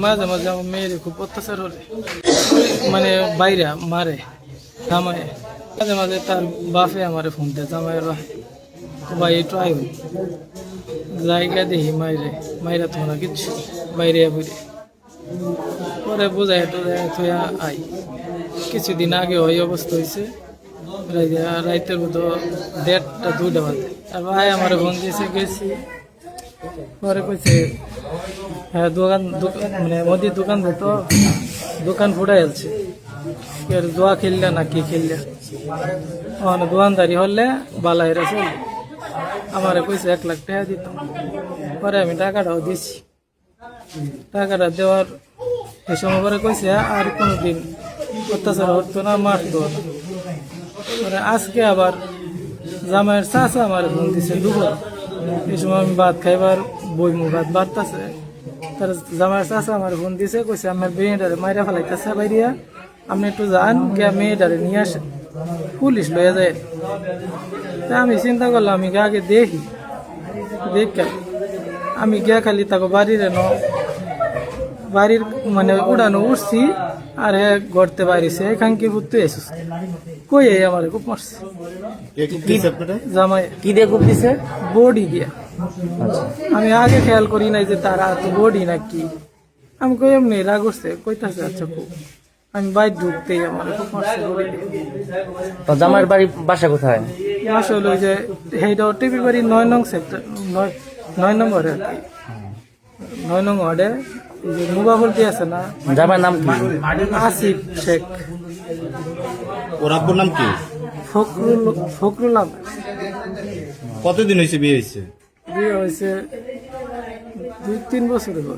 মাঝে মাঝে আমার মেয়ের খুব অত্যাচার হলে মানে বাইরে মারে জামাই। মাঝে মাঝে তার বাপে আমারে ফোন দেয়, জামাইয়ের বাপে, ভাই একটু আয় জায়গা দেখি মাইরে মাইরা তো না কিচ্ছু বাইরে বুঝে পরে বোঝায় একটু আই। কিছুদিন আগে ওই অবস্থা হয়েছে, রাইতের মতো 1:30-2টা বাজে। আর ভাই আমার ফোন দিয়েছে, গেছি পরে কইছে হ্যাঁ দোকান মানে মোদির দোকান তো দোকান ফুটাই যাচ্ছে, দোয়া খেললে না কি খেললে দোকানদারি হলে বালা হেরা চলবে। আমার কইছে 1 লাখ টাকা দিত, পরে আমি টাকাটাও দিছি। টাকাটা দেওয়ার এই সময় পরে কইছে আর কোনোদিন অত্যাচার হতো না, মারতো না। পরে আজকে আবার জামাইয়ের চাচা আমার ফোন দিছে দুপুর, এই সময় আমি ভাত খাইবার বইমু, ভাত বাড়তেছে, তার জামাইয়ের চাচা আমার ফোন দিছে, কইছে আমার মেয়েটারে মাইরা ফেলাইতেছে বাইরিয়া, আপনি একটু যান গিয়া মেয়েটারে নিয়ে আসেন, পুলিশ লইয়া যায়। তা আমি চিন্তা করলাম আমি আগে দেখি, আমি গিয়া খালি তাকে বাড়ির মানে উড়ানো উঠছি, আর হে গড়তে বাড়িছে এখানকে ঘুরতে এসেছে, কই আমার খুব মারছে জামাই। কি দিয়ে খুব দিছে? বডি দিয়া। আমি আগে খেয়াল করি নাই যে তারা তো বডি নাকি, আমি কই এমনি রাগ উঠছে, কইতাছে আচ্ছা খুব। আমি বাইর ঢুকতেই আমার খুব মারছে বডি দিয়ে। তো জামাইয়ের বাসা কোথায়? আসলে ওই যে সেইটা টিপি বাড়ি 9 নং সেক্টর, 9 নম্বরে আর কি, 9 নং ওয়ার্ডে যে মুবাবলটি আছে না, জামাইয়ের নাম কি? আসিফ শেখ। ওর আব্বুর নাম কি? ফখরুল আহমেদ। কতদিন হয়েছে বিয়ে হয়েছে? বিয়ে হয়েছে 2-3 বছরের পর।